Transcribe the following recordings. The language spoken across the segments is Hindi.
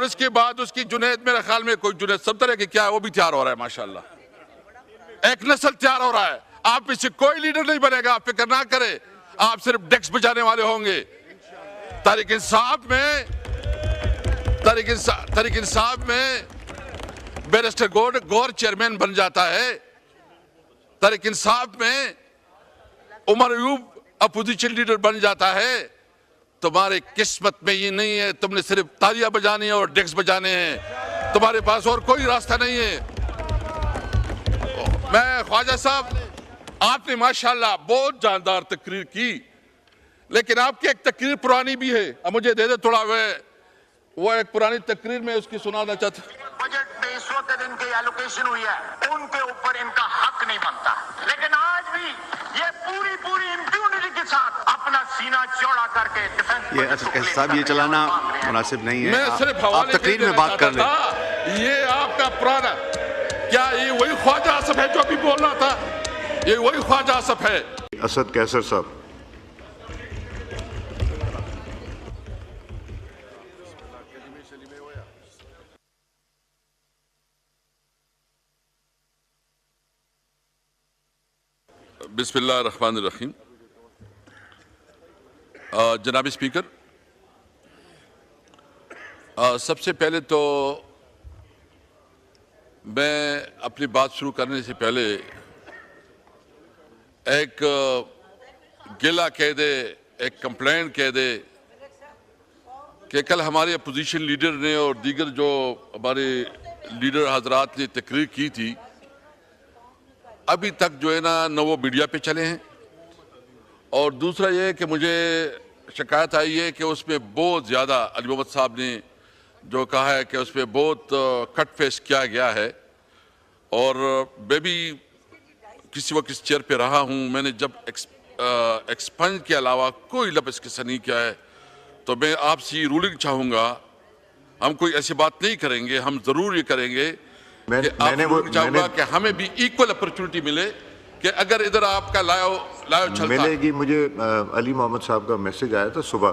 इसके बाद उसकी जुनैद, मेरे ख्याल में कोई जुनैद सब तरह की क्या है वो भी तैयार हो रहा है माशाल्लाह। एक नस्ल तैयार हो रहा है। आप इससे कोई लीडर नहीं बनेगा, आप फिक्र ना करें। आप सिर्फ डेस्क बजाने वाले होंगे। तहरीक इंसाफ में बैरिस्टर गौर चेयरमैन बन जाता है। तहरीक इंसाफ में उमर अयूब अपोजिशन लीडर बन जाता है। तुम्हारे किस्मत में ये नहीं है, तुमने सिर्फ तालियां बजानी है और डेस्क बजाने हैं, तुम्हारे पास और कोई रास्ता नहीं है। मैं ख्वाजा साहब, आपने माशाल्लाह बहुत जानदार तकरीर की, लेकिन आपकी एक तकरीर पुरानी भी है। अब मुझे दे दे थोड़ा, वो एक पुरानी तकरीर में उसकी सुनाना चाहता। बजट में इस वक्त इनकी एलोकेशन हुई है, उनके ऊपर इनका हक नहीं बनता, लेकिन आज भी ये पूरी इम्प्यूनिटी के साथ अपना सीना चौड़ा करके ये अच्छा साहब, ये चलाना मुनासिब नहीं है। मैं सिर्फ आप तकरीर में बात कर लें। ये आपका पुराना, क्या ये वही ख्वाजा आसफ है जो अभी बोल रहा था? ये वही ख्वाजा आसफ है। असद कैसर साहब। बिस्मिल्लाहिर्रहमानिर्रहीम। जनाब स्पीकर, सबसे पहले तो मैं अपनी बात शुरू करने से पहले एक गिला कह दे, एक कंप्लेंट कह दे कि कल हमारे अपोजिशन लीडर ने और दीगर जो हमारे लीडर हजरात ने तकरीर की थी, अभी तक जो है ना वो मीडिया पे चले हैं। और दूसरा ये है कि मुझे शिकायत आई है कि उसमें बहुत ज़्यादा अली मोहम्मद साहब ने जो कहा है कि उसमें बहुत कट फेस किया गया है। और मैं भी किसी वक्त इस चेयर पे रहा हूँ, मैंने जब एक्सपंज के अलावा कोई लफ्ज़ किस्सा नहीं किया है। तो मैं आपसे रूलिंग चाहूँगा, हम कोई ऐसी बात नहीं करेंगे, हम ज़रूर ये करेंगे कि चाहूँगा कि हमें भी इक्वल अपॉर्चुनिटी मिले कि अगर इधर आपका लायो चलता मिलेगी। मुझे अली मोहम्मद साहब का मैसेज आया था सुबह,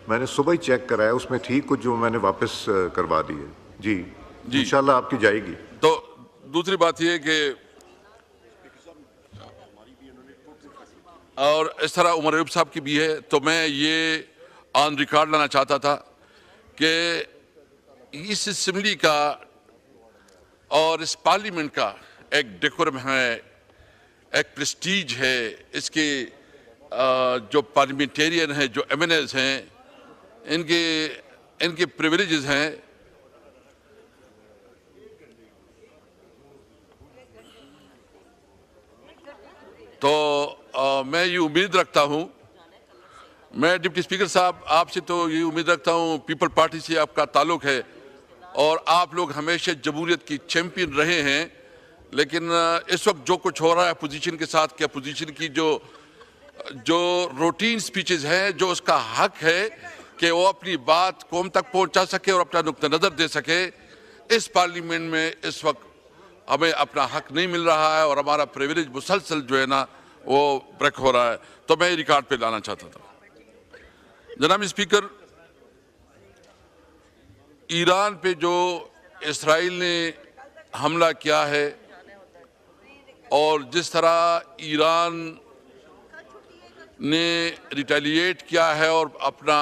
मैंने सुबह ही चेक कराया, उसमें थी कुछ जो मैंने वापस करवा दी है। जी इंशाल्लाह आपकी जाएगी। तो दूसरी बात यह कि और इस तरह उमर अयूब साहब की भी है, तो मैं ये ऑन रिकॉर्ड लाना चाहता था कि इस असेंबली का और इस पार्लियामेंट का एक डेकोरम है, एक प्रेस्टीज है। इसके जो पार्लियामेंटेरियन हैं, जो एमएनएस हैं, इनके प्रिविलेजेस हैं। तो मैं ये उम्मीद रखता हूँ, मैं डिप्टी स्पीकर साहब आपसे तो ये उम्मीद रखता हूँ, पीपल पार्टी से आपका ताल्लुक है और आप लोग हमेशा जमहूरियत की चैंपियन रहे हैं। लेकिन इस वक्त जो कुछ हो रहा है अपोजिशन के साथ, कि अपोजिशन की जो रूटीन स्पीचेस हैं, जो उसका हक है कि वो अपनी बात कौम तक पहुंचा सके और अपना नुक्ता नज़र दे सके, इस पार्लियामेंट में इस वक्त हमें अपना हक नहीं मिल रहा है और हमारा प्रिविलेज मुसलसल जो है ना वो ब्रेक हो रहा है। तो मैं रिकॉर्ड पे लाना चाहता था। जनाब स्पीकर, ईरान पे जो इसराइल ने हमला किया है और जिस तरह ईरान ने रिटेलिएट किया है और अपना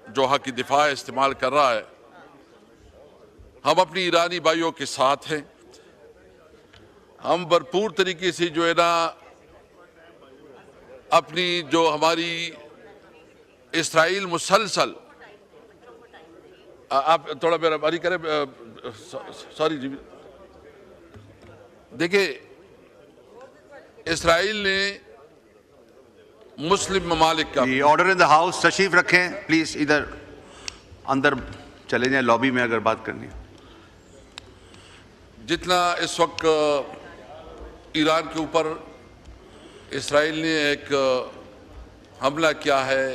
जो हक दिफा इस्तेमाल कर रहा है, हम अपनी ईरानी भाइयों के साथ हैं। हम भरपूर तरीके से जो है ना अपनी जो हमारी इसराइल मुसलसल, आप थोड़ा मेरा बारी करें, सॉरी जी। देखिए, इसराइल ने मुस्लिम ममालिक का ऑर्डर इन द हाउस तशरीफ रखें प्लीज, इधर अंदर चले जाएं, लॉबी में अगर बात करनी है। जितना इस वक्त ईरान के ऊपर इसराइल ने एक हमला किया है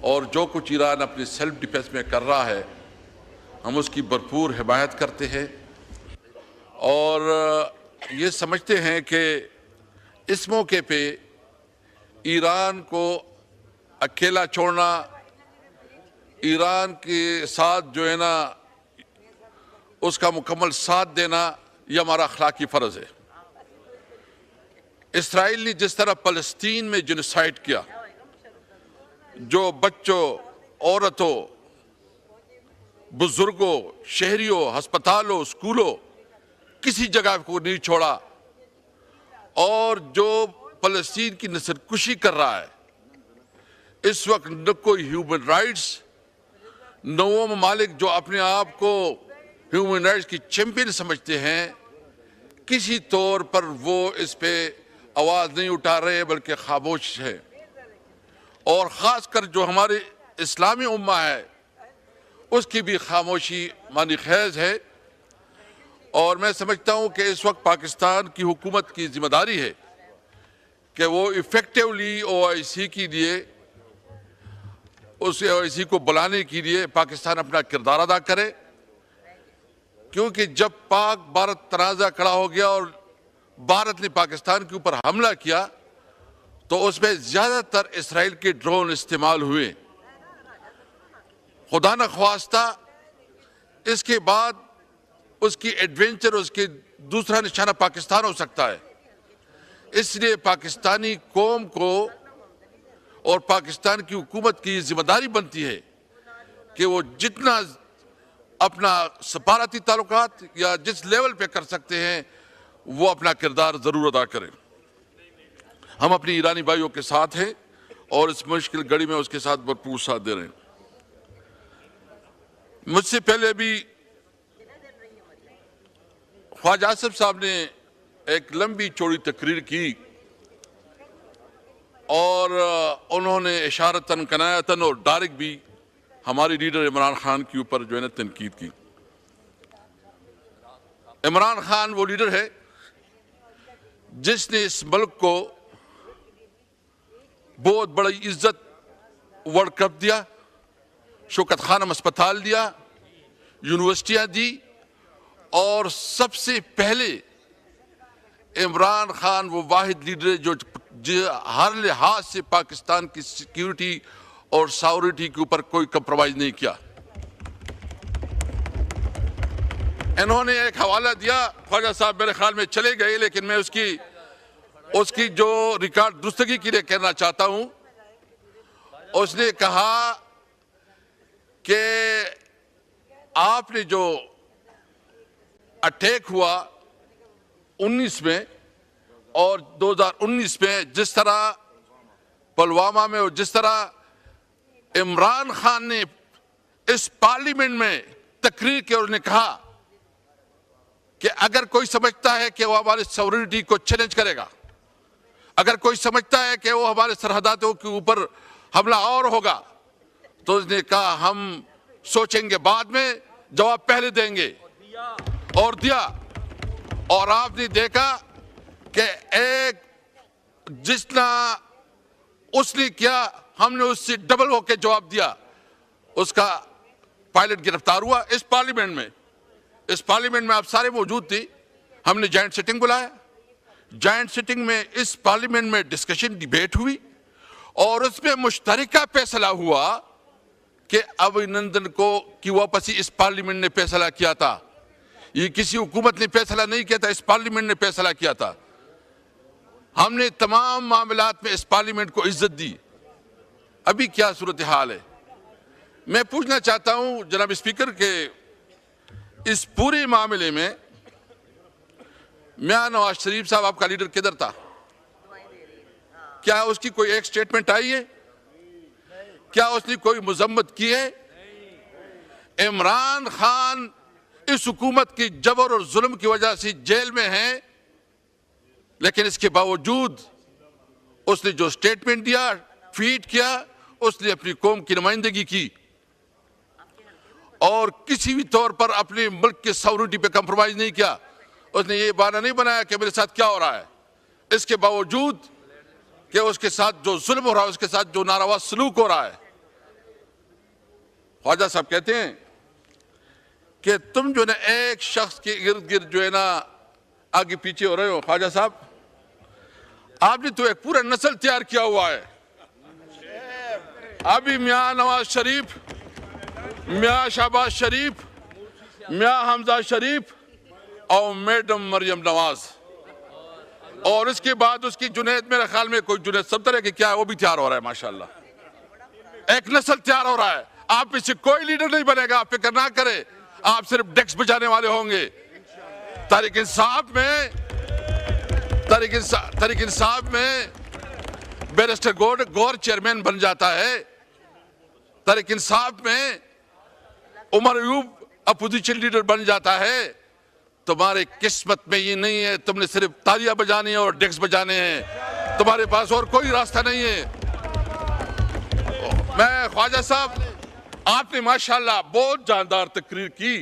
और जो कुछ ईरान अपनी सेल्फ डिफेंस में कर रहा है, हम उसकी भरपूर हिमायत करते हैं और ये समझते हैं कि इस मौके पे ईरान को अकेला छोड़ना, ईरान के साथ जो है ना उसका मुकम्मल साथ देना यह हमारा अखलाकी फ़र्ज़ है। इसराइल ने जिस तरह फ़लस्तीन में जेनोसाइड किया, जो बच्चों, औरतों, बुजुर्गों, शहरियों, अस्पतालों, स्कूलों, किसी जगह को नहीं छोड़ा, और जो फ़लस्तीन की नस्लकुशी कर रहा है, इस वक्त न कोई ह्यूमन राइट्स, न वो ममालिक जो अपने आप को ह्यूमन राइट्स की चैंपियन समझते हैं, किसी तौर पर वो इस पे आवाज़ नहीं उठा रहे बल्कि खामोश है। और ख़ासकर जो हमारी इस्लामी उम्मा है उसकी भी खामोशी मानी खैज़ है। और मैं समझता हूँ कि इस वक्त पाकिस्तान की हुकूमत की जिम्मेदारी है कि वो इफ़ेक्टिवली OIC के लिए, उस OIC को बुलाने के लिए पाकिस्तान अपना किरदार अदा करे, क्योंकि जब पाक भारत तनाज़ा खड़ा हो गया और भारत ने पाकिस्तान के ऊपर हमला किया तो उसमें ज़्यादातर इसराइल के ड्रोन इस्तेमाल हुए। खुदा न ख्वास्ता इसके बाद उसकी एडवेंचर, उसके दूसरा निशाना पाकिस्तान हो सकता है। इसलिए पाकिस्तानी कौम को और पाकिस्तान की हुकूमत की जिम्मेदारी बनती है कि वो जितना अपना सफारती ताल्लुकात या जिस लेवल पे कर सकते हैं वो अपना किरदार ज़रूर अदा करें। हम अपनी ईरानी भाइयों के साथ हैं और इस मुश्किल घड़ी में उसके साथ भरपूर साथ दे रहे हैं। मुझसे पहले भी ख्वाजा आसिफ साहब ने एक लंबी चौड़ी तकरीर की और उन्होंने इशारतन, कनायतन और डायरेक्ट भी हमारे लीडर इमरान खान के ऊपर जो है ना तनकीद की। इमरान खान वो लीडर है जिसने इस मुल्क को बहुत बड़ी इज्जत वर्ल्ड कप दिया, शौकत खानम अस्पताल दिया, यूनिवर्सिटियां दी, और सबसे पहले इमरान खान वो वाहिद लीडर है जो हर लिहाज से पाकिस्तान की सिक्योरिटी और सॉवरेनिटी के ऊपर कोई कंप्रोमाइज नहीं किया। इन्होंने एक हवाला दिया, ख्वाजा साहब मेरे ख्याल में चले गए, लेकिन मैं उसकी जो रिकॉर्ड दुरुस्तगी के लिए कहना चाहता हूं। उसने कहा कि आपने जो अटैक हुआ 19 में और 2019 में, जिस तरह पुलवामा में, और जिस तरह इमरान खान ने इस पार्लियामेंट में तकरीर की और उन्होंने कहा कि अगर कोई समझता है कि वो हमारी सॉवरेनिटी को चैलेंज करेगा, अगर कोई समझता है कि वो हमारे सरहदातों के ऊपर हमला और होगा, तो उसने कहा हम सोचेंगे बाद में, जवाब पहले देंगे, और दिया। और आपने देखा कि एक जितना उसने किया हमने उससे डबल होकर जवाब दिया। उसका पायलट गिरफ्तार हुआ इस पार्लियामेंट में। इस पार्लियामेंट में आप सारे मौजूद थे। हमने जॉइंट सिटिंग बुलाया, जॉइंट सिटिंग में इस पार्लियामेंट में डिस्कशन, डिबेट हुई और उसमें मुश्तरका फैसला हुआ कि अभिनंदन को की वापसी इस पार्लियामेंट ने फैसला किया था। ये किसी हुकूमत ने फैसला नहीं किया था, इस पार्लियामेंट ने फैसला किया था। हमने तमाम मामलात में इस पार्लियामेंट को इज्जत दी। अभी क्या सूरत हाल है? मैं पूछना चाहता हूं जनाब स्पीकर के इस पूरे मामले में मियां नवाज शरीफ साहब आपका लीडर किधर था? क्या उसकी कोई एक स्टेटमेंट आई है? क्या उसने कोई मजम्मत की है? इमरान खान इस हुकूमत की जबर और जुल्म की वजह से जेल में है, लेकिन इसके बावजूद उसने जो स्टेटमेंट दिया, ट्वीट किया, उसने अपनी कौम की नुमाइंदगी की और किसी भी तौर पर अपने मुल्क के सॉवरेनिटी पे कंप्रोमाइज नहीं किया। उसने ये बहाना नहीं बनाया कि मेरे साथ क्या हो रहा है। इसके बावजूद कि उसके साथ जो जुल्म हो रहा है, उसके साथ जो नारवा सलूक हो रहा है, ख्वाजा साहब कहते हैं कि तुम जो है ना एक शख्स के इर्द गिर्द जो है ना आगे पीछे हो रहे हो। ख्वाजा साहब, आपने तो एक पूरा नस्ल तैयार किया हुआ है। अभी मियां नवाज शरीफ, मियां शहबाज शरीफ, मियां हमजा शरीफ और मैडम मरियम नवाज, और इसके बाद उसकी जुनैद, मेरे ख्याल में कोई जुनैद सब्तर है कि क्या है, वो भी तैयार हो रहा है माशाल्लाह। एक नस्ल तैयार हो रहा है। आप इससे कोई लीडर नहीं बनेगा, आप फिक्र ना करें, आप सिर्फ डेस्क बजाने वाले होंगे। तहरीक इंसाफ में बैरिस्टर गौर चेयरमैन बन जाता है। तहरीक इंसाफ में उमर अयूब अपोजिशन लीडर बन जाता है। तुम्हारे किस्मत में ये नहीं है, तुमने सिर्फ तालियां बजानी है और डेस्क बजाने हैं, तुम्हारे पास और कोई रास्ता नहीं है। मैं ख्वाजा साहब, आपने माशाल्लाह बहुत जानदार तकरीर की,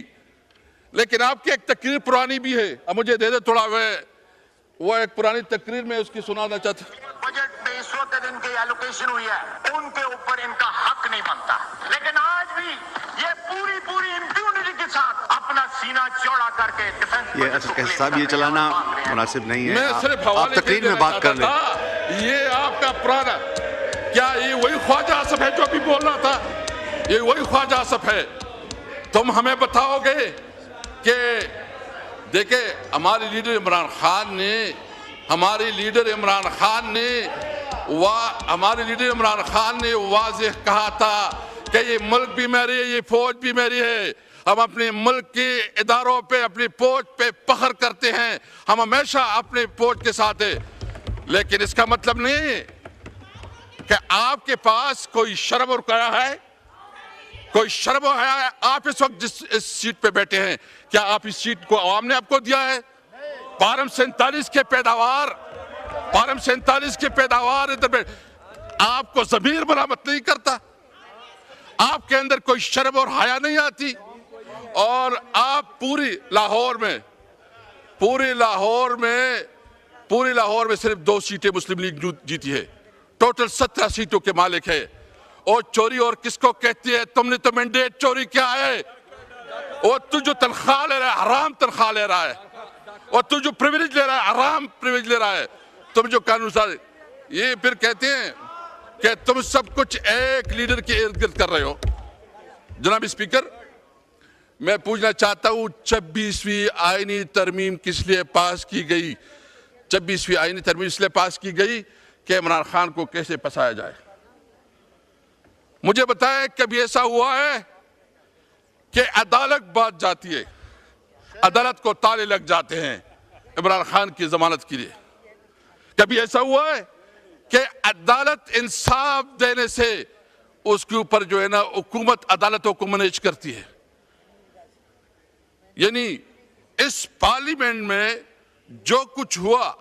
लेकिन आपकी एक तकरीर पुरानी भी है। अब मुझे दे दे थोड़ा, वो एक पुरानी तकरीर में उसकी सुनाना चाहता। बजट में इस वक्त इनकी एलोकेशन हुई है, उनके ऊपर इनका हक नहीं बनता, लेकिन आज भी ये पूरी इम्प्यूनिटी के साथ अपना सीना चौड़ा करके डिफेंस साहब ये चलाना मुनासिब नहीं है। मैं सिर्फ आप तकरीर में बात कर लें। ये आपका पुराना, क्या ये वही ख्वाजा आसफ है जो अभी बोल रहा था? ये वही ख्वाजा आसफ है? तुम हमें बताओगे कि देखे हमारे लीडर इमरान खान ने वाज़ेह कहा था कि ये मुल्क भी मेरी है, ये फौज भी मेरी है। हम अपने मुल्क के इदारों पे, अपनी फौज पे फख्र करते हैं, हम हमेशा अपने फौज के साथ है। लेकिन इसका मतलब नहीं कि आपके पास कोई शर्म और हया है, कोई शर्म और हया है। आप इस वक्त जिस इस सीट पे बैठे हैं, क्या आप इस सीट को आवाम ने आपको दिया है? पारम 47 के पैदावार इधर आपको ज़मीर मरामत नहीं करता, आपके अंदर कोई शर्म और हया नहीं आती, और आप पूरी लाहौर में सिर्फ 2 सीटें मुस्लिम लीग जीती है, टोटल 17 सीटों के मालिक है। और चोरी और किसको कहती है? तुमने तो मैंडेट चोरी किया है। और तू जो तनख्वाह ले रहा है, हराम तनख्वाह ले रहा है, और तू जो प्रिविलेज ले रहा है, हराम प्रिविलेज ले रहा है। तुम जो कानून सारे, ये फिर कहते हैं कि तुम सब कुछ एक लीडर के इर्द गिर्द कर रहे हो। जनाब स्पीकर, मैं पूछना चाहता हूं, 26वीं आईनी तरमीम किस लिए पास की गई? 26वीं आईनी तरमीम इसलिए पास की गई कि इमरान खान को कैसे फंसाया जाए। मुझे बताएं, कभी ऐसा हुआ है कि अदालत बात जाती है, अदालत को ताले लग जाते हैं इमरान खान की जमानत के लिए? कभी ऐसा हुआ है कि अदालत इंसाफ देने से उसके ऊपर जो है ना, हुकूमत अदालतों को मैनेज करती है? यानी इस पार्लियामेंट में जो कुछ हुआ,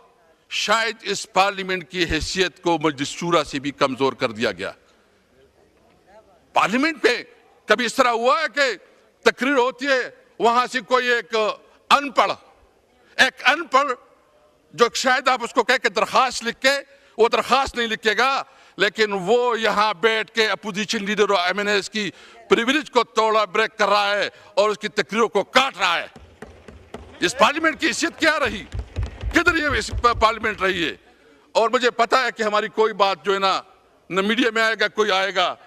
शायद इस पार्लियामेंट की हैसियत को मजलिस शूरा से भी कमजोर कर दिया गया। पार्लियामेंट पे कभी इस तरह हुआ है कि तकरीर होती है, वहां से कोई एक अनपढ़ जो शायद आप उसको कह के दरखास्त लिख के, वो दरखास्त नहीं लिखेगा, लेकिन वो यहां बैठ के अपोजिशन लीडर और एमएनएस की प्रिविलेज को तोड़ा ब्रेक कर रहा है और उसकी तकरीरों को काट रहा है। इस पार्लियामेंट की हैसियत क्या रही? किधर ये पार्लियामेंट रही है? और मुझे पता है कि हमारी कोई बात जो है ना, न मीडिया में आएगा, कोई आएगा,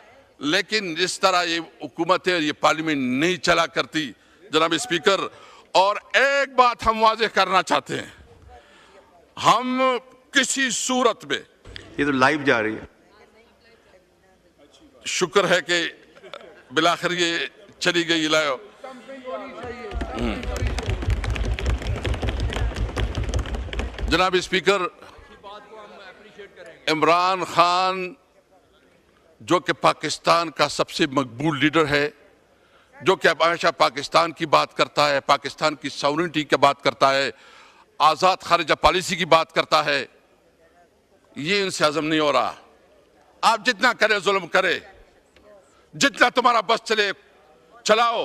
लेकिन इस तरह ये हुकूमत है, ये पार्लियामेंट नहीं चला करती जनाब स्पीकर। और एक बात हम वाज़ेह करना चाहते हैं, हम किसी सूरत में, ये तो लाइव जा रही है, शुक्र है कि बिलाखिर ये चली गई लाइव। जनाब स्पीकर, इमरान खान जो कि पाकिस्तान का सबसे मकबूल लीडर है, जो कि हमेशा पाकिस्तान की बात करता है, पाकिस्तान की सॉवरेनिटी की बात करता है, आज़ाद खारिजा पॉलिसी की बात करता है, ये इनसे हजम नहीं हो रहा। आप जितना करे जुल्म करे, जितना तुम्हारा बस चले चलाओ,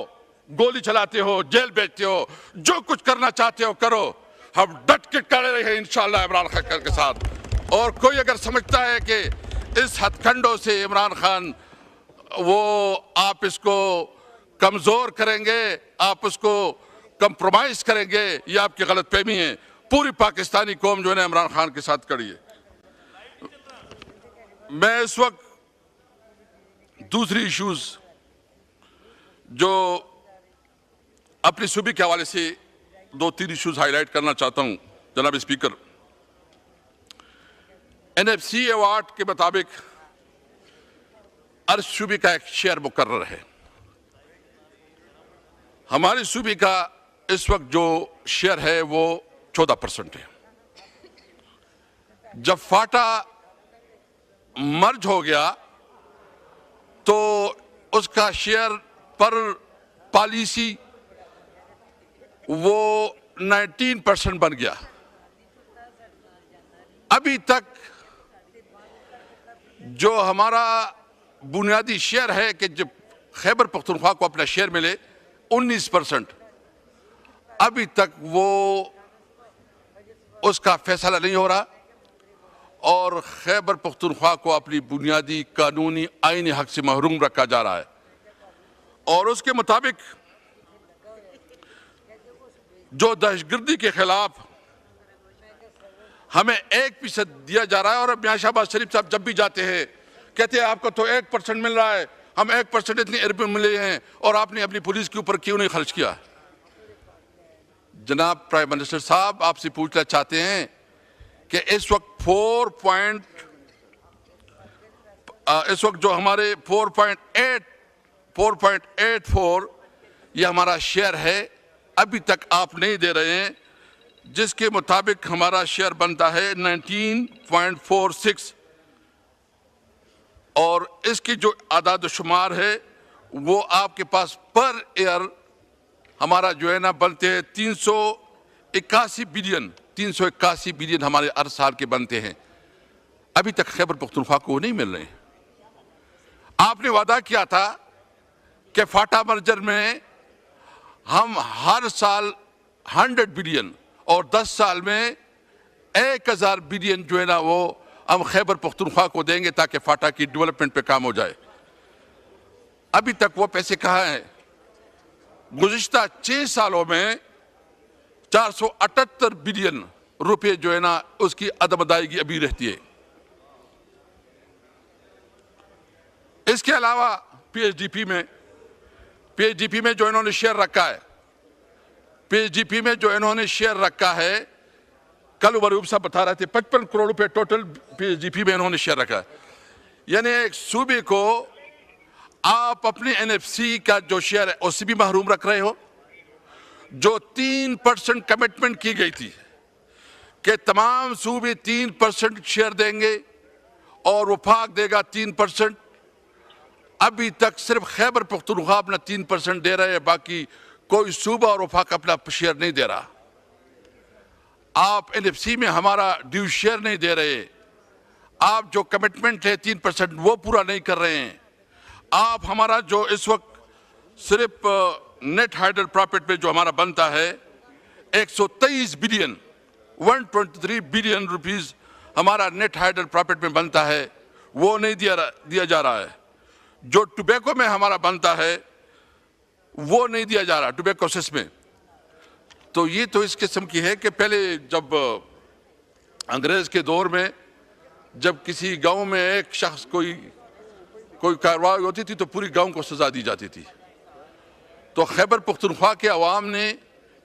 गोली चलाते हो, जेल भेजते हो, जो कुछ करना चाहते हो करो, हम डट के खड़े रहे इंशाअल्लाह इमरान खान के साथ। और कोई अगर समझता है कि इस हथकंडों से इमरान खान वो आप इसको कमजोर करेंगे, आप उसको कंप्रोमाइज करेंगे, ये आपकी गलतफहमी है। पूरी पाकिस्तानी कौम जो है ना इमरान खान के साथ खड़ी है। मैं इस वक्त दूसरी इश्यूज जो अपनी सूबे के हवाले से 2-3 इश्यूज हाईलाइट करना चाहता हूं। जनाब स्पीकर, NFC अवार्ड के मुताबिक हर सूबे का एक शेयर मुकर्रर है। हमारे सूबे का इस वक्त जो शेयर है वो 14% है। जब फाटा मर्ज हो गया तो उसका शेयर पर पॉलिसी वो 19% बन गया। अभी तक जो हमारा बुनियादी शेयर है कि जब खैबर पख्तूनख्वा को अपना शेयर मिले 19%, अभी तक वो उसका फैसला नहीं हो रहा और खैबर पख्तूनख्वा को अपनी बुनियादी कानूनी आईनी हक से महरूम रखा जा रहा है। और उसके मुताबिक जो दहशतगर्दी के खिलाफ हमें 1% दिया जा रहा है, और अब मियां शहबाज शरीफ साहब जब भी जाते हैं कहते हैं आपको तो 1% मिल रहा है, हम 1% इतने अरब मिले हैं और आपने अपनी पुलिस के ऊपर क्यों नहीं खर्च किया। जनाब प्राइम मिनिस्टर साहब, आपसे पूछना चाहते हैं कि इस वक्त इस वक्त जो हमारे 4.84 ये हमारा शेयर है, अभी तक आप नहीं दे रहे हैं, जिसके मुताबिक हमारा शेयर बनता है 19.46 और इसकी जो आदाद शुमार है वो आपके पास पर ईयर हमारा जो है ना बनते हैं 381 बिलियन हमारे हर साल के बनते हैं। अभी तक खैबर पख्तूनख्वा को नहीं मिल रहे हैं। आपने वादा किया था कि फाटा मर्जर में हम हर साल 100 बिलियन और 10 साल में 1000 बिलियन जो है ना वो हम खैबर पख्तूनख्वा को देंगे ताकि फाटा की डेवलपमेंट पे काम हो जाए। अभी तक वो पैसे कहाँ हैं? गुज़िश्ता 6 सालों में 478 बिलियन रुपए जो है ना उसकी अदम अदायगी अभी रहती है। इसके अलावा PSDP में जो इन्होंने शेयर रखा है, PSDP में जो इन्होंने शेयर रखा है, कल वरूब साहब बता रहे थे 55 करोड़ रुपए टोटल PSDP में इन्होंने शेयर रखा है। यानी एक सूबे को आप अपने NFC का जो शेयर है उससे भी महरूम रख रहे हो। जो 3% कमिटमेंट की गई थी कि तमाम सूबे 3% शेयर देंगे और वफाक देगा 3%, अभी तक सिर्फ खैबर पख्तूनख्वा अपना 3% दे रहे हैं, बाकी कोई सूबा और वफाक अपना शेयर नहीं दे रहा। आप NFC में हमारा ड्यू शेयर नहीं दे रहे, आप जो कमिटमेंट है 3% वो पूरा नहीं कर रहे हैं। आप हमारा जो इस वक्त सिर्फ नेट हाइडल प्रॉफिट पे जो हमारा बनता है 123 बिलियन 123 बिलियन रुपीस हमारा नेट हाइडल प्रॉफिट में बनता है, वो नहीं दिया जा रहा है। जो टोबैको में हमारा बनता है वो नहीं दिया जा रहा, टोबैको सेस में। तो ये तो इस किस्म की है कि पहले जब अंग्रेज के दौर में जब किसी गांव में एक शख्स कोई कार्रवाई होती थी तो पूरी गांव को सजा दी जाती थी। तो खैबर पख्तूनख्वा के अवाम ने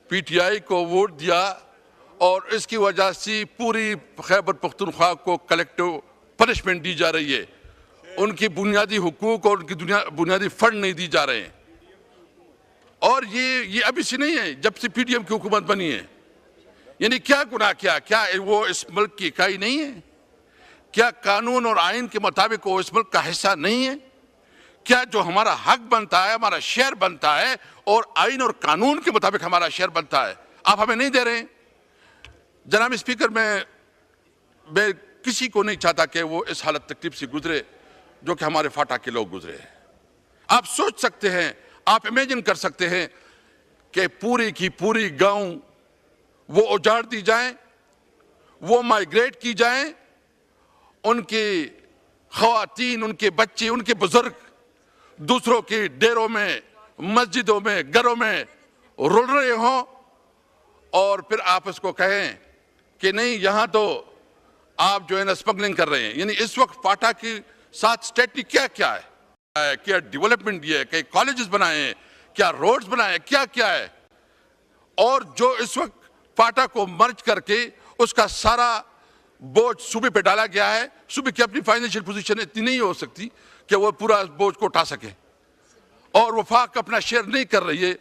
PTI को वोट दिया और इसकी वजह से पूरी खैबर पख्तूनख्वा को कलेक्टिव पनिशमेंट दी जा रही है। उनकी बुनियादी हुकूक और उनकी बुनियादी फंड नहीं दी जा रहे हैं। और ये अभी से नहीं है, जब से PDM की हुकूमत बनी है। यानी क्या गुनाह किया? क्या वो इस मुल्क की इकाई नहीं है? क्या कानून और आइन के मुताबिक वो इस मुल्क का हिस्सा नहीं है? क्या जो हमारा हक बनता है, हमारा शेयर बनता है और आइन और कानून के मुताबिक हमारा शेयर बनता है, आप हमें नहीं दे रहे हैं? जनाब स्पीकर, मैं किसी को नहीं चाहता कि वो इस हालत तकलीफ से गुजरे जो कि हमारे फाटा के लोग गुजरे हैं। आप सोच सकते हैं, आप इमेजिन कर सकते हैं कि पूरी की पूरी गांव वो उजाड़ दी जाए, वो माइग्रेट की जाए, उनकी ख़वातीन, उनके बच्चे, उनके बुजुर्ग दूसरों के डेरों में, मस्जिदों में, घरों में रुल रहे हों और फिर आप इसको कहें कि नहीं यहाँ तो आप जो है ना स्मगलिंग कर रहे हैं। यानी इस वक्त फाटा के साथ स्टेट ने क्या क्या है, क्या डेवलपमेंट दिया है, क्या कॉलेजेस बनाए हैं, क्या रोड्स बनाए हैं, क्या क्या है? और जो इस वक्त फाटा को मर्ज करके उसका सारा बोझ सूबे पे डाला गया है, सूबे की अपनी फाइनेंशियल पोजीशन इतनी नहीं हो सकती कि वो पूरा बोझ को उठा सके, और वफाक अपना शेयर नहीं कर रही है,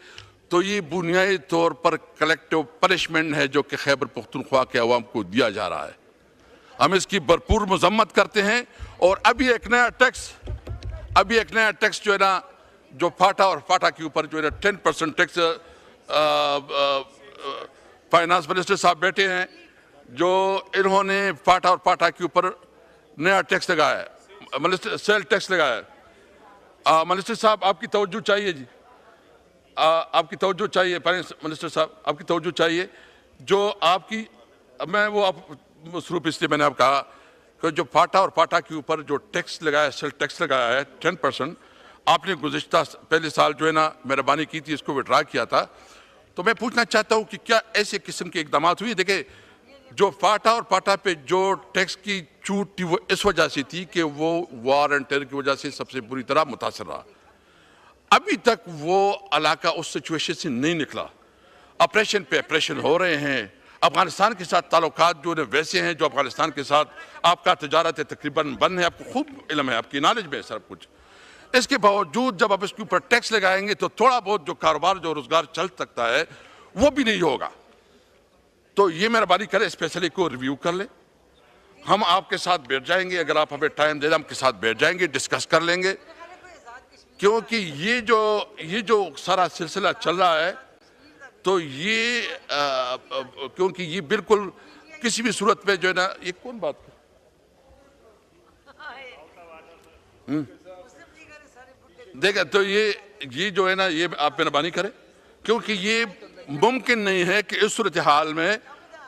तो ये बुनियादी तौर पर कलेक्टिव पनिशमेंट है जो कि खैबर पख्तूनख्वा के अवाम को दिया जा रहा है। हम इसकी भरपूर मजम्मत करते हैं। और अभी एक नया टैक्स जो है ना, जो फाटा और फाटा के ऊपर जो है ना 10% टैक्स, फाइनेंस मिनिस्टर साहब बैठे हैं जो इन्होंने फाटा और फाटा के ऊपर नया टैक्स लगाया है, मिनिस्टर सेल टैक्स लगाया है। मिनिस्टर साहब आपकी तवज्जो चाहिए जी, आपकी तवज्जो चाहिए फाइनेंस मिनिस्टर साहब, आपकी तवज्जो चाहिए। जो आपकी मैं वो आप मसरूफ इसलिए मैंने आप कहा कि जो फाटा और फाटा के ऊपर जो टैक्स लगाया, सेल टैक्स लगाया है 10%, आपने गुज़िश्ता पहले साल जो है ना मेहरबानी की थी, इसको विड्रा किया था। तो मैं पूछना चाहता हूँ कि क्या ऐसे किस्म के इकदाम हुए? देखिए, जो फाटा और फाटा पे जो टैक्स की छूट थी वो इस वजह से थी कि वो वार एंड टेरर की वजह से सबसे बुरी तरह मुतासर रहा। अभी तक वो इलाका उस सिचुएशन से नहीं निकला। ऑपरेशन पे ऑपरेशन हो रहे हैं। अफगानिस्तान के साथ ताल्लुकात जो वैसे हैं जो अफगानिस्तान के साथ आपका तजारत तकरीबन बंद है, आपको खूब इल्म है, आपकी नॉलेज में है सब कुछ। इसके बावजूद जब आप इसके ऊपर टैक्स लगाएंगे तो थोड़ा बहुत जो कारोबार जो रोजगार चल सकता है वो भी नहीं होगा। तो ये मेहरबानी करें, स्पेशली को रिव्यू कर ले। हम आपके साथ बैठ जाएंगे, अगर आप हमें टाइम दे दें, आपके साथ बैठ जाएंगे, डिस्कस कर लेंगे, क्योंकि ये जो सारा सिलसिला चल रहा है तो ये क्योंकि ये बिल्कुल किसी भी सूरत में जो है ना, ये कौन बात कर देखा, तो ये जो है ना, ये आप मेहरबानी करें, क्योंकि ये मुमकिन नहीं है कि इस सूरत हाल में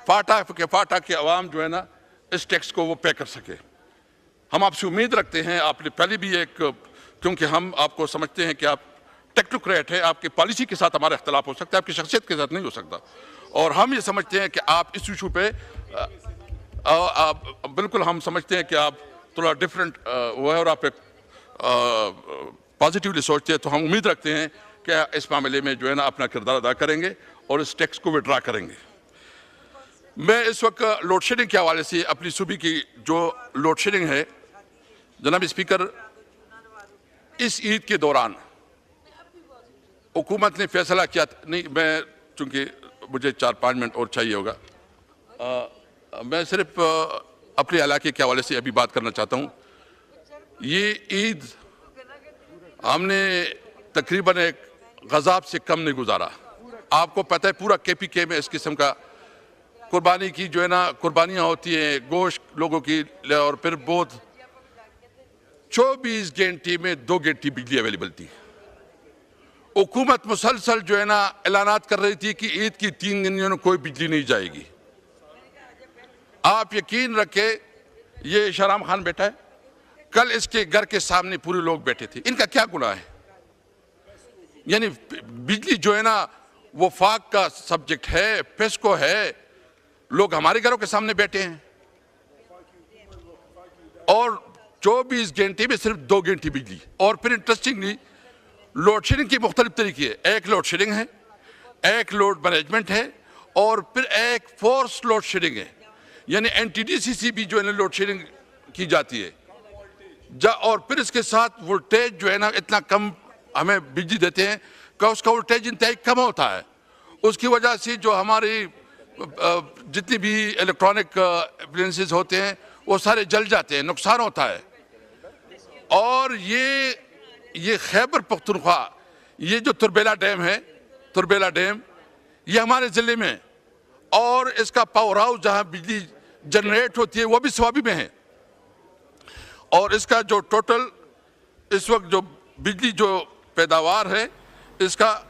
फाटा के अवाम जो है ना इस टैक्स को वो पे कर सके। हम आपसे उम्मीद रखते हैं, आपने पहले भी क्योंकि हम आपको समझते हैं कि आप टेक्नोक्रेट है, आपकी पॉलिसी के साथ हमारा इख्तलाफ हो सकता है, आपकी शख्सियत के साथ नहीं हो सकता, और हम ये समझते हैं कि आप इस इशू पे बिल्कुल हम समझते हैं कि आप थोड़ा डिफरेंट वो है और आप एक पॉजिटिवली सोचते हैं। तो हम उम्मीद रखते हैं कि इस मामले में जो है ना अपना किरदार अदा करेंगे और इस टैक्स को विड्रा करेंगे। मैं इस वक्त लोड शेडिंग के हवाले से अपनी सूबे की जो लोड शेडिंग है, जनाब स्पीकर, इस ईद के दौरान हुकूमत ने फैसला किया, नहीं मैं चूंकि मुझे 4-5 मिनट और चाहिए होगा, मैं सिर्फ अपने इलाके के हवाले से अभी बात करना चाहता हूँ। ये ईद हमने तकरीबन एक गज़ाब से कम नहीं गुजारा। आपको पता है पूरा KPK में इस किस्म का कुर्बानी की जो है ना कुर्बानियाँ होती हैं गोश्त लोगों की, और फिर बहुत 24 घंटे में 2 घंटे बिजली अवेलेबल थी। हुकूमत मुसलसल जो है ना ऐलानात कर रही थी कि ईद की 3 दिन कोई बिजली नहीं जाएगी। आप यकीन रखें, ये शहराम खान बैठा है, कल इसके घर के सामने पूरे लोग बैठे थे। इनका क्या गुनाह है? यानी बिजली जो है ना वो फाक का सब्जेक्ट है, पेस्को है, लोग हमारे घरों के सामने बैठे हैं और 24 घंटे में सिर्फ 2 घंटे बिजली। और फिर इंटरेस्टिंगली लोड शेडिंग की मुख्तलिफ तरीके है। एक लोड शेडिंग है, एक लोड मैनेजमेंट है, और फिर एक फोर्स लोड शेडिंग है, यानी NTDC भी जो है लोड शेडिंग की जाती है। और फिर इसके साथ वोल्टेज जो है ना इतना कम हमें बिजली देते हैं कि उसका वोल्टेज इंतहाई कम होता है। उसकी वजह से जो हमारी जितनी भी इलेक्ट्रॉनिक अप्लायंसेस होते हैं वो सारे जल जाते हैं, नुकसान होता है। और ये खैबर पख्तूनख्वा, ये जो तुरबेला डैम है, तुरबेला डैम ये हमारे ज़िले में, और इसका पावर हाउस जहाँ बिजली जनरेट होती है वो भी स्वाबी में है। और इसका जो टोटल इस वक्त जो बिजली जो पैदावार है इसका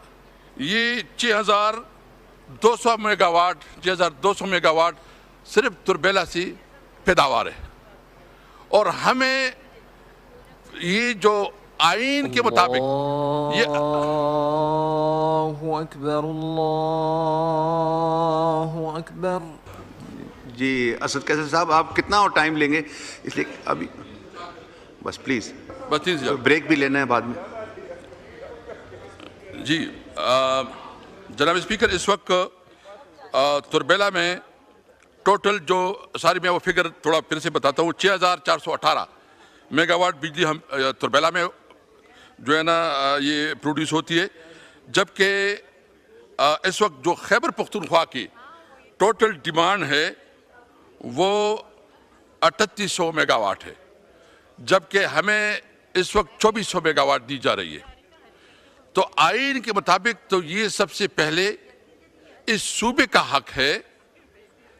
ये 6200 मेगावाट सिर्फ तुरबेला से पैदावार है। और हमें ये जो आईन के मुताबिक ये अल्लाहु अकबर। जी असद कैसर साहब, आप कितना और टाइम लेंगे? इसलिए अभी बस प्लीज, ब्रेक भी लेना है बाद में। जी जनाब स्पीकर, इस वक्त तुरबेला में टोटल जो सारी, मैं वो फिगर थोड़ा फिर से बताता हूँ, 6418 मेगावाट बिजली हम तुरबेला में जो है ना ये प्रोड्यूस होती है, जबकि इस वक्त जो खैबर पख्तूनख्वा की टोटल डिमांड है वो 3800 मेगावाट है, जबकि हमें इस वक्त 2400 मेगावाट दी जा रही है। तो आईन के मुताबिक तो ये सबसे पहले इस सूबे का हक है,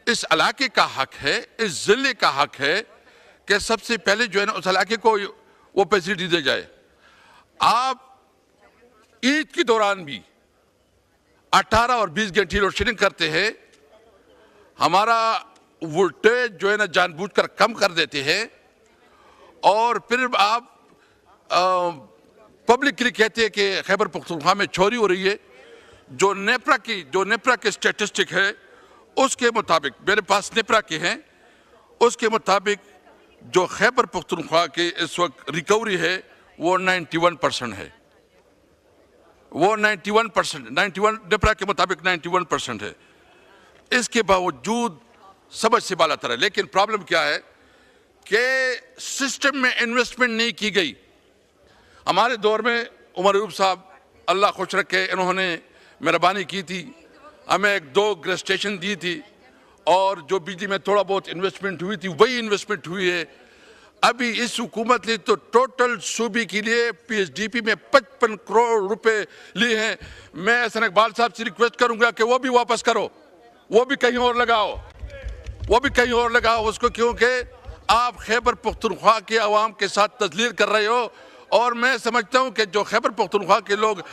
इस इलाके का हक है, इस जिले का हक है कि सबसे पहले जो है ना उस इलाके को वो फैसिलिटी दी जाए। आप ईद के दौरान भी 18 और 20 घंटे लोड शेडिंग करते हैं, हमारा वोल्टेज जो है ना जानबूझकर कम कर देते हैं, और फिर आप पब्लिकली कहते हैं कि खैबर पख्तूनख्वा में चोरी हो रही है। जो नेपरा की स्टैटिस्टिक है उसके मुताबिक, मेरे पास नेपरा के हैं, उसके मुताबिक जो खैबर पख्तूनख्वा की इस वक्त रिकवरी है वो 91% है। वो 91% नेपरा के मुताबिक 91% है। इसके बावजूद समझ से बाला तर है। लेकिन प्रॉब्लम क्या है कि सिस्टम में इन्वेस्टमेंट नहीं की गई। हमारे दौर में उमर अयूब साहब अल्लाह खुश रखे, इन्होंने मेहरबानी की थी, हमें 1-2 गैस स्टेशन दी थी, और जो बिजली में थोड़ा बहुत इन्वेस्टमेंट हुई थी वही इन्वेस्टमेंट हुई है। अभी इस हुकूमत ने तो टोटल सूबे के लिए PSDP में 55 करोड़ रुपए लिए हैं। मैं एहसन इकबाल साहब से रिक्वेस्ट करूंगा कि वो भी वापस करो, वो भी कहीं और लगाओ, वो भी कहीं और लगाओ उसको, क्योंकि आप खैबर पख्तूनख्वा के अवाम के साथ तजलील कर रहे हो। और मैं समझता हूं कि जो खैबर पख्तूनख्वा के लोग,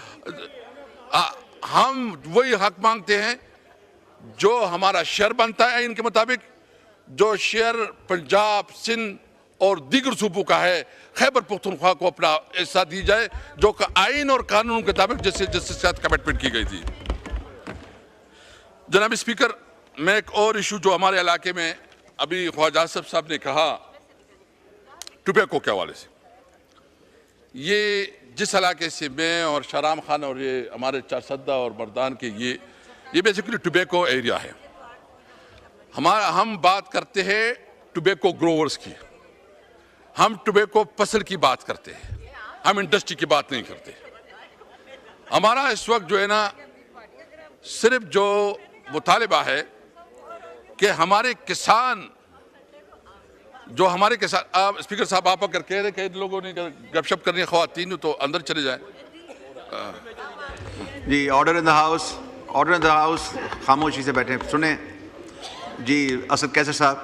हम वही हक मांगते हैं जो हमारा शेयर बनता है इनके मुताबिक। जो शेयर पंजाब, सिंध और दीगर सूबों का है, खैबर पख्तूनख्वा को अपना हिस्सा दी जाए, जो कि आइन और कानून के मुताबिक जिसके साथ कमिटमेंट की गई थी। जनाब स्पीकर, मैं एक और इशू जो हमारे इलाके में अभी ख्वाजा आसिफ साहब ने कहा टोबैको के हवाले से, ये जिस इलाके से मैं और शहराम खान और ये हमारे चारसद्दा और मर्दान के ये बेसिकली टोबैको एरिया है। हम बात करते हैं टोबैको ग्रोवर्स की, हम टोबैको फसल की बात करते हैं, हम इंडस्ट्री की बात नहीं करते। हमारा इस वक्त जो है ना सिर्फ जो मुतालिबा है कि हमारे किसान, आप स्पीकर साहब आप अगर कह रहे कि इन लोगों ने गपशप करनी है ख्वातीन तो अंदर चले जाएं। जी, order in the house, order in the house, खामोशी से बैठे सुने। जी असद कैसर साहब।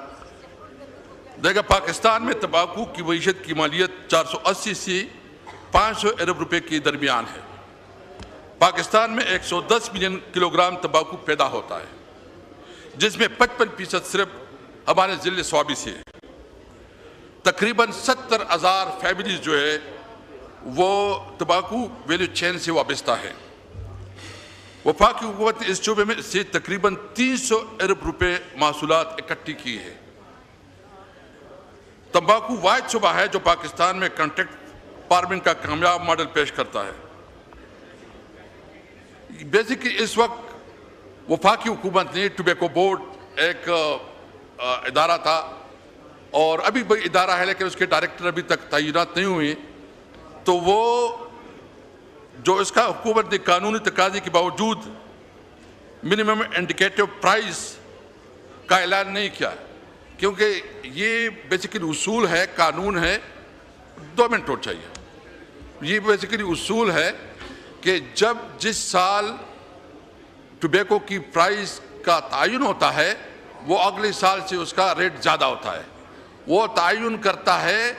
देखा, पाकिस्तान में तंबाकू की मईशत की मालियत 480 से 500 अरब रुपए के दरमियान है। पाकिस्तान में 110 मिलियन किलोग्राम तंबाकू पैदा होता है, जिसमें 55% सिर्फ हमारे जिले स्वाबी से है। तकरीबन 70,000 फैमिलीज जो है वो तंबाकू वैल्यू चेन से वाबस्ता है। वफाकी हुकूमत ने इस शोबे में से तकरीबन 300 अरब रुपए महसूलात इकट्ठी की है। तंबाकू वाहिद शोबा है जो पाकिस्तान में कॉन्ट्रैक्ट फार्मिंग का कामयाब मॉडल पेश करता है। बेसिकली इस वक्त वफाकी हुकूमत ने टोबैको बोर्ड एक इदारा था, और अभी भी इदारा है लेकिन उसके डायरेक्टर अभी तक तैनात नहीं हुए, तो वो जो इसका हुकूमत ने कानूनी तकाजे के बावजूद मिनिमम इंडिकेटिव प्राइस का ऐलान नहीं किया, क्योंकि ये बेसिकली उसूल है, कानून है। 2 मिनट और चाहिए। ये बेसिकली उसूल है कि जब जिस साल टोबैको की प्राइस का तयन होता है वो अगले साल से उसका रेट ज़्यादा होता है। वो तयन करता है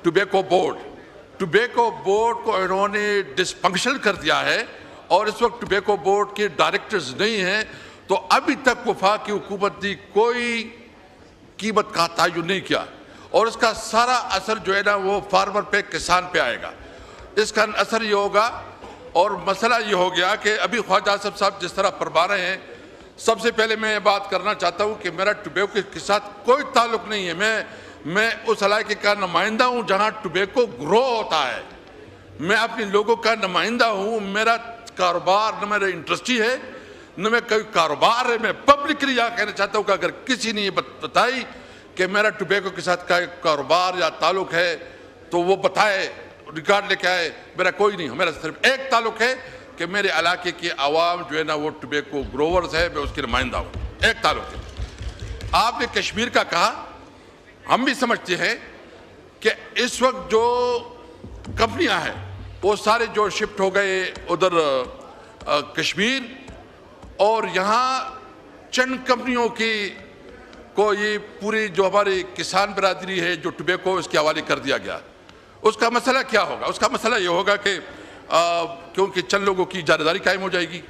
टोबैको बोर्ड। टोबैको बोर्ड को इन्होंने डिसफंक्शन कर दिया है और इस वक्त टोबैको बोर्ड के डायरेक्टर्स नहीं हैं, तो अभी तक वफाकी हुकूमत ने कोई कीमत का तयन नहीं किया, और इसका सारा असर जो है ना वो फार्मर पे, किसान पे आएगा। इसका असर ये होगा, और मसला ये हो गया कि अभी ख्वाजा आसिफ साहब जिस तरह फरमा रहे हैं, सबसे पहले मैं ये बात करना चाहता हूँ कि मेरा टोबैको के साथ कोई ताल्लुक नहीं है। मैं उस इलाके का नुमाइंदा हूँ जहाँ टोबैको ग्रो होता है। मैं अपने लोगों का नुमाइंदा हूँ। मेरा कारोबार, न मेरा इंडस्ट्री है, न मैं कोई कारोबार है। मैं पब्लिकली यह कहना चाहता हूँ कि अगर किसी ने ये बताई कि मेरा टोबैको के साथ का कारोबार या ताल्लुक है तो वो बताए, रिकॉर्ड लेके आए। मेरा कोई नहीं है, मेरा सिर्फ एक ताल्लुक है कि मेरे इलाके की आवाम जो है ना वो टोबैको ग्रोवर्स है, मैं उसकी नुमाइंदा हूँ, एक ताल्लुक है। आपने कश्मीर का कहा, हम भी समझते हैं कि इस वक्त जो कंपनियां हैं वो सारे जो शिफ्ट हो गए उधर कश्मीर, और यहाँ चंद कंपनियों की को ये पूरी जो हमारी किसान बिरादरी है जो टोबैको इसके हवाले कर दिया गया। उसका मसला क्या होगा? उसका मसला ये होगा कि क्योंकि चंद लोगों की जागीरदारी कायम हो जाएगी,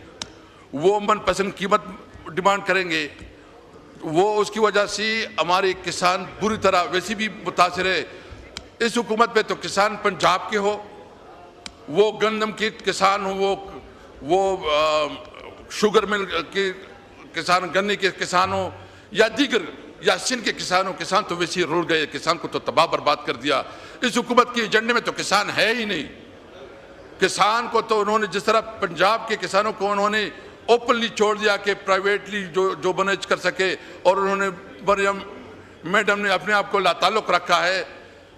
वो मनपसंद कीमत डिमांड करेंगे, वो उसकी वजह से हमारे किसान बुरी तरह वैसे भी मुतासिर है। इस हुकूमत पे तो किसान पंजाब के हो, वो गंदम के किसान हो, वो शुगर मिल के किसान, गन्ने के किसान हो, या दीगर या सिंध के किसान हो। किसान तो वैसे ही रुल गए, किसान को तो तबाह बर्बाद कर दिया। इस हुकूमत के एजेंडे में तो किसान है ही नहीं। किसान को तो उन्होंने जिस तरह पंजाब के किसानों को उन्होंने ओपनली छोड़ दिया कि प्राइवेटली जो मैनेज कर सके, और उन्होंने मरियम मैडम ने अपने आप को लाताल्लुक रखा है।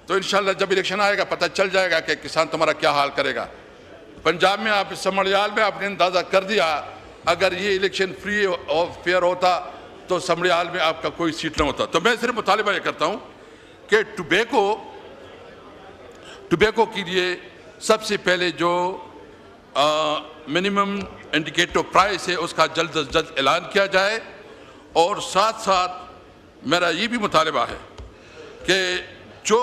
तो इंशाल्लाह जब इलेक्शन आएगा पता चल जाएगा कि किसान तुम्हारा क्या हाल करेगा। पंजाब में आप समड़ियाल में आपने अंदाज़ा कर दिया, अगर ये इलेक्शन फ्री और फेयर होता तो समड़ियाल में आपका कोई सीट न होता। तो मैं सिर्फ मुतालिबा ये करता हूँ कि टोबैको के लिए सबसे पहले जो मिनिमम इंडिकेटर प्राइस है उसका जल्द से जल्द ऐलान किया जाए, और साथ साथ मेरा ये भी मुतालिबा है कि जो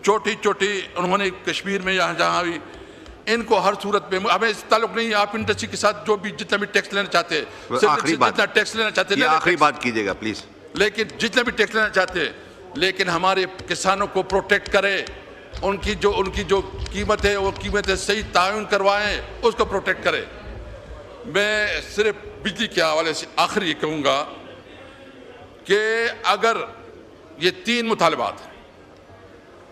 छोटी छोटी उन्होंने कश्मीर में यहाँ जहाँ भी, इनको हर सूरत में, हमें इस ताल्लुक नहीं, आप इंडस्ट्री के साथ जो भी जितना भी टैक्स लेना चाहते हैं, जितना टैक्स लेना चाहते हैं, आखिरी बात कीजिएगा प्लीज, लेकिन जितना भी टैक्स लेना चाहते हैं, लेकिन हमारे किसानों को प्रोटेक्ट करें, उनकी जो कीमत है वो कीमतें सही तायुन करवाएं, उसको प्रोटेक्ट करें। मैं सिर्फ बिजली के हवाले से आखिरी ये कहूँगा कि अगर ये 3 मुतालबात हैं,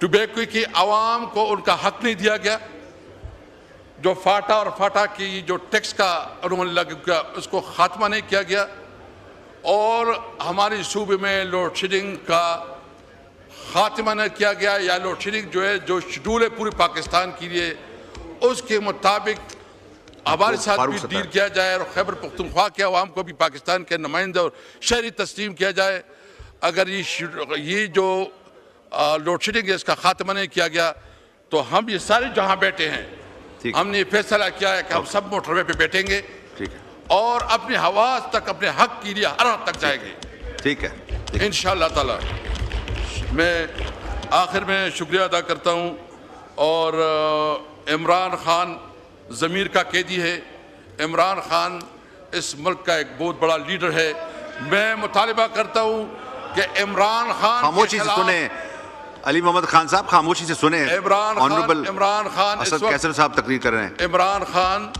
टोबैको की आवाम को उनका हक नहीं दिया गया, जो फाटा और फाटा की जो टैक्स का उन्होंने लग गया उसको खात्मा नहीं किया गया, और हमारे सूबे में लोड शेडिंग का खात्मा नहीं किया गया, या लोड शेडिंग जो है जो शेड्यूल है पूरे पाकिस्तान के लिए उसके मुताबिक हमारे साथ भी डील किया जाए, और खैबर पख्तूनख्वा के अवाम को भी पाकिस्तान के नुमाइंदे और शहरी तस्लीम किया जाए। अगर ये जो लोड शेडिंग है इसका खात्मा नहीं किया गया तो हम ये सारे जहाँ बैठे हैं, हमने ये फैसला किया है कि हम सब मोटरवे पे बैठेंगे, ठीक है, और अपने हवास तक अपने हक के लिए हर हद तक जाएंगे, ठीक है, इंशाअल्लाह ताला। मैं आखिर में शुक्रिया अदा करता हूँ, और इमरान खान ज़मीर का कैदी है। इमरान खान इस मुल्क का एक बहुत बड़ा लीडर है। मैं मुतालिबा करता हूँ कि इमरान खान खामोशी से सुने, अली मोहम्मद खान साहब खामोशी से सुने। इमरान खान असद कैसर साहब तकरीर कर रहे हैं। इमरान खान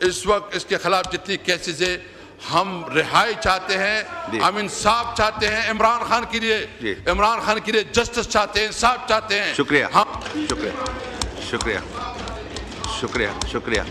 इस वक्त इसके खिलाफ जितनी केसेस है, हम रिहाई चाहते हैं, हम इंसाफ चाहते हैं इमरान खान के लिए, इमरान खान के लिए जस्टिस चाहते हैं, इंसाफ चाहते हैं। शुक्रिया, हम शुक्रिया, शुक्रिया, शुक्रिया, शुक्रिया।